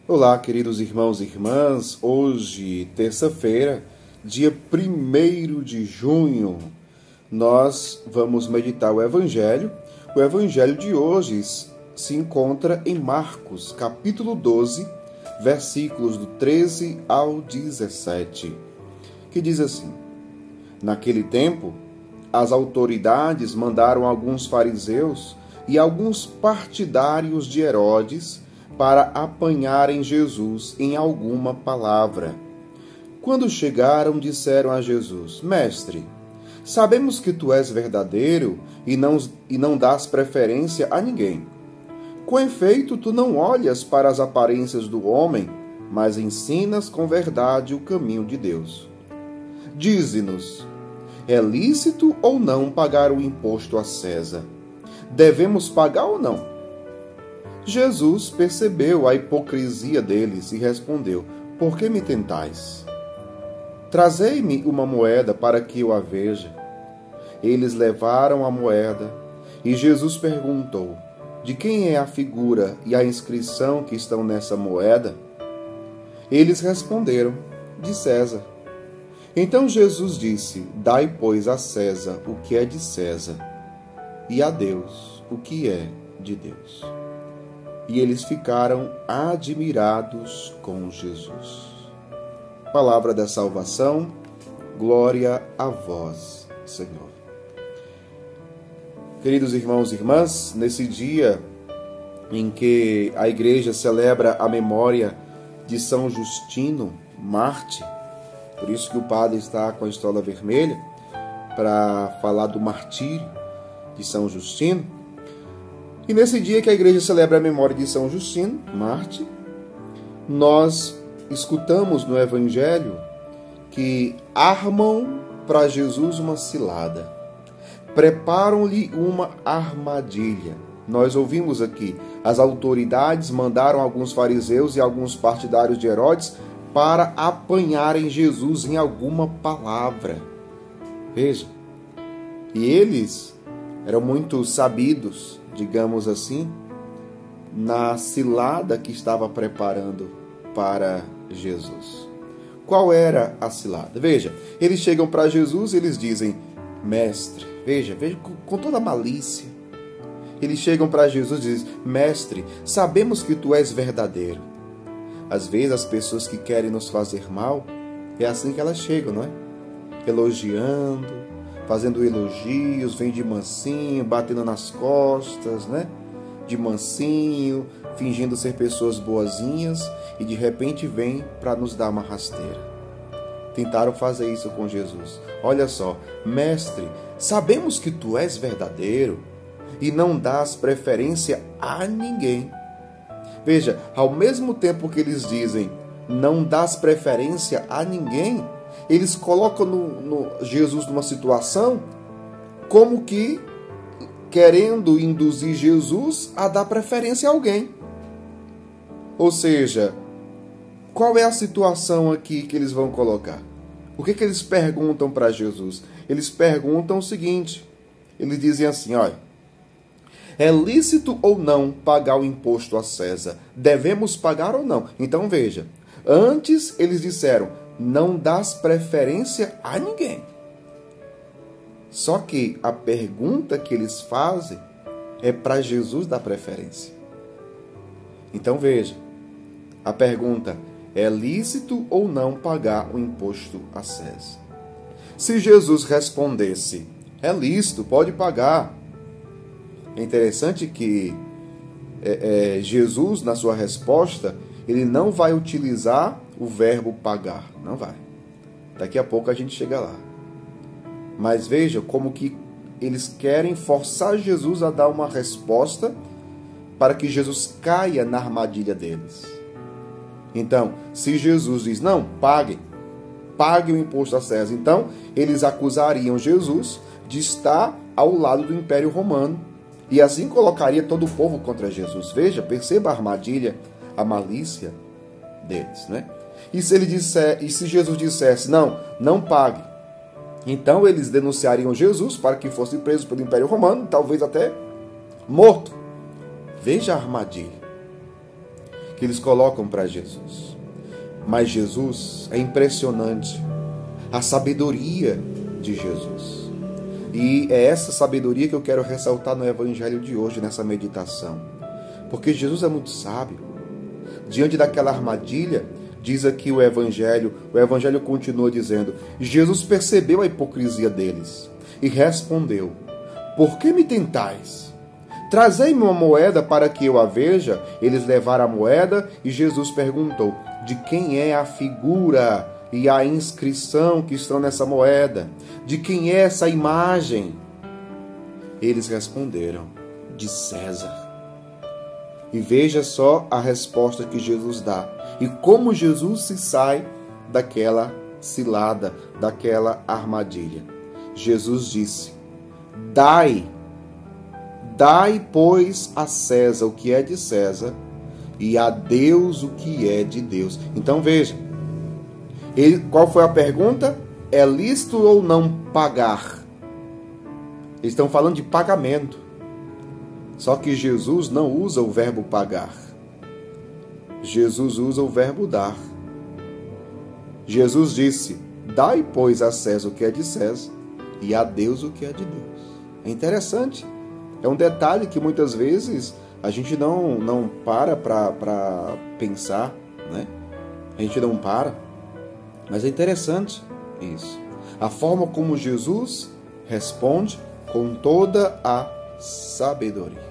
Olá, queridos irmãos e irmãs. Hoje, terça-feira, dia 1º de junho, nós vamos meditar o Evangelho. O Evangelho de hoje se encontra em Marcos, capítulo 12, versículos do 13 ao 17, que diz assim: Naquele tempo, as autoridades mandaram alguns fariseus e alguns partidários de Herodes para apanharem Jesus em alguma palavra. Quando chegaram, disseram a Jesus: Mestre, sabemos que tu és verdadeiro e não dás preferência a ninguém. Com efeito, tu não olhas para as aparências do homem, mas ensinas com verdade o caminho de Deus. Dize-nos, é lícito ou não pagar o imposto a César? Devemos pagar ou não? Jesus percebeu a hipocrisia deles e respondeu: Por que me tentais? Trazei-me uma moeda para que eu a veja. Eles levaram a moeda e Jesus perguntou: De quem é a figura e a inscrição que estão nessa moeda? Eles responderam: De César. Então Jesus disse: Dai, pois, a César o que é de César, e a Deus o que é de Deus. E eles ficaram admirados com Jesus. Palavra da salvação, glória a vós, Senhor. Queridos irmãos e irmãs, nesse dia em que a igreja celebra a memória de São Justino, Mártir, por isso que o padre está com a estola vermelha, para falar do martírio de São Justino. E nesse dia que a igreja celebra a memória de São Justino, Mártir, nós escutamos no Evangelho que armam para Jesus uma cilada, preparam-lhe uma armadilha. Nós ouvimos aqui, as autoridades mandaram alguns fariseus e alguns partidários de Herodes para apanharem Jesus em alguma palavra. Veja, e eles eram muito sabidos, digamos assim, na cilada que estava preparando para Jesus. Qual era a cilada? Veja, eles chegam para Jesus e eles dizem: Mestre, veja, com toda a malícia. Eles chegam para Jesus e dizem: Mestre, sabemos que tu és verdadeiro. Às vezes as pessoas que querem nos fazer mal, é assim que elas chegam, não é? Elogiando, fazendo elogios, vem de mansinho, batendo nas costas, né? De mansinho, fingindo ser pessoas boazinhas, e de repente vem para nos dar uma rasteira. Tentaram fazer isso com Jesus. Olha só, mestre, sabemos que tu és verdadeiro e não dás preferência a ninguém. Veja, ao mesmo tempo que eles dizem não dás preferência a ninguém, eles colocam Jesus numa situação como que querendo induzir Jesus a dar preferência a alguém. Ou seja, qual é a situação aqui que eles vão colocar? O que eles perguntam para Jesus? Eles perguntam o seguinte, eles dizem assim, olha, é lícito ou não pagar o imposto a César? Devemos pagar ou não? Então veja, antes eles disseram, não dás preferência a ninguém. Só que a pergunta que eles fazem é para Jesus dar preferência. Então veja, a pergunta é lícito ou não pagar o imposto a César? Se Jesus respondesse, é lícito, pode pagar. É interessante que Jesus, na sua resposta, ele não vai utilizar o verbo pagar. Não vai. Daqui a pouco a gente chega lá. Mas veja como que eles querem forçar Jesus a dar uma resposta para que Jesus caia na armadilha deles. Então, se Jesus diz, não, pague o imposto a César, então eles acusariam Jesus de estar ao lado do Império Romano e assim colocaria todo o povo contra Jesus. Veja, perceba a armadilha, a malícia deles, né? E se Jesus dissesse, não pague, então eles denunciariam Jesus para que fosse preso pelo Império Romano, talvez até morto. Veja a armadilha. que eles colocam para Jesus. Mas Jesus, é impressionante a sabedoria de Jesus. E é essa sabedoria que eu quero ressaltar no Evangelho de hoje, nessa meditação. Porque Jesus é muito sábio. Diante daquela armadilha, diz aqui o Evangelho continua dizendo: Jesus percebeu a hipocrisia deles e respondeu: por que me tentais? Trazei-me uma moeda para que eu a veja. Eles levaram a moeda e Jesus perguntou: de quem é a figura e a inscrição que estão nessa moeda? De quem é essa imagem? Eles responderam: de César. E veja só a resposta que Jesus dá. E como Jesus se sai daquela cilada, daquela armadilha. Jesus disse: Dai, pois, a César o que é de César, e a Deus o que é de Deus. Então veja, qual foi a pergunta? É lícito ou não pagar? Eles estão falando de pagamento. Só que Jesus não usa o verbo pagar. Jesus usa o verbo dar. Jesus disse: dai, pois, a César o que é de César, e a Deus o que é de Deus. É interessante. É um detalhe que muitas vezes a gente não para pensar, né? A gente não para. Mas é interessante isso. A forma como Jesus responde com toda a sabedoria.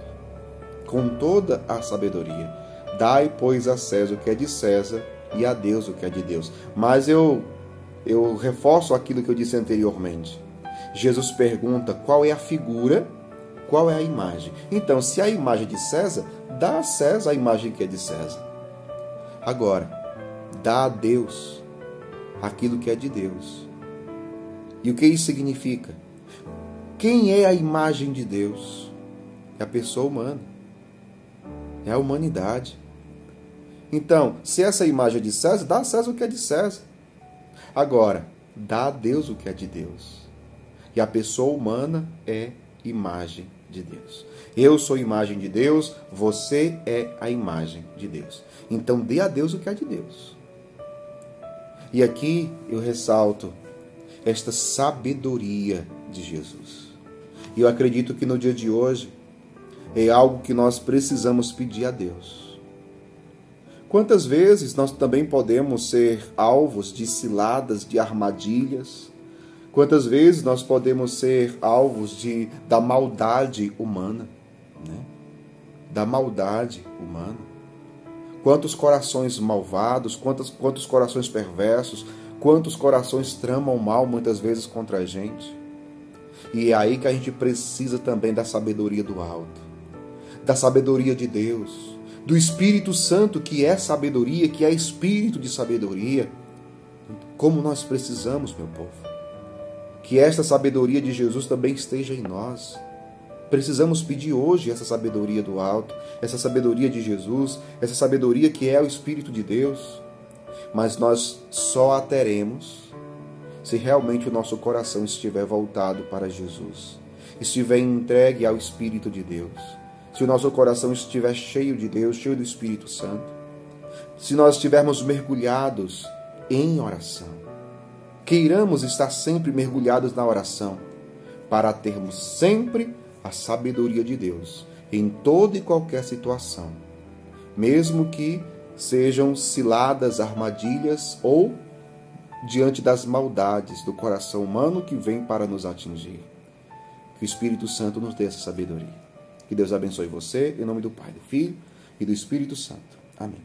Com toda a sabedoria. Dai, pois, a César o que é de César e a Deus o que é de Deus. Mas eu reforço aquilo que eu disse anteriormente. Jesus pergunta qual é a figura, qual é a imagem. Então, se a imagem é de César, dá a César a imagem que é de César. Agora, dá a Deus aquilo que é de Deus. E o que isso significa? Quem é a imagem de Deus? É a pessoa humana. É a humanidade. Então, se essa imagem é de César, dá a César o que é de César. Agora, dá a Deus o que é de Deus. E a pessoa humana é imagem de Deus. Eu sou imagem de Deus, você é a imagem de Deus. Então, dê a Deus o que é de Deus. E aqui eu ressalto esta sabedoria de Jesus. E eu acredito que no dia de hoje é algo que nós precisamos pedir a Deus. Quantas vezes nós também podemos ser alvos de ciladas, de armadilhas? Quantas vezes nós podemos ser alvos da maldade humana, né? Da maldade humana. Quantos corações malvados, quantos corações perversos, quantos corações tramam mal muitas vezes contra a gente. E é aí que a gente precisa também da sabedoria do alto, da sabedoria de Deus, do Espírito Santo, que é sabedoria, que é espírito de sabedoria. Como nós precisamos, meu povo, que esta sabedoria de Jesus também esteja em nós. Precisamos pedir hoje essa sabedoria do alto, essa sabedoria de Jesus, essa sabedoria que é o Espírito de Deus. Mas nós só a teremos se realmente o nosso coração estiver voltado para Jesus, estiver entregue ao Espírito de Deus, se o nosso coração estiver cheio de Deus, cheio do Espírito Santo, se nós estivermos mergulhados em oração, queiramos estar sempre mergulhados na oração, para termos sempre a sabedoria de Deus em toda e qualquer situação, mesmo que sejam ciladas, armadilhas ou diante das maldades do coração humano que vem para nos atingir. Que o Espírito Santo nos dê essa sabedoria. Que Deus abençoe você, em nome do Pai, do Filho e do Espírito Santo. Amém.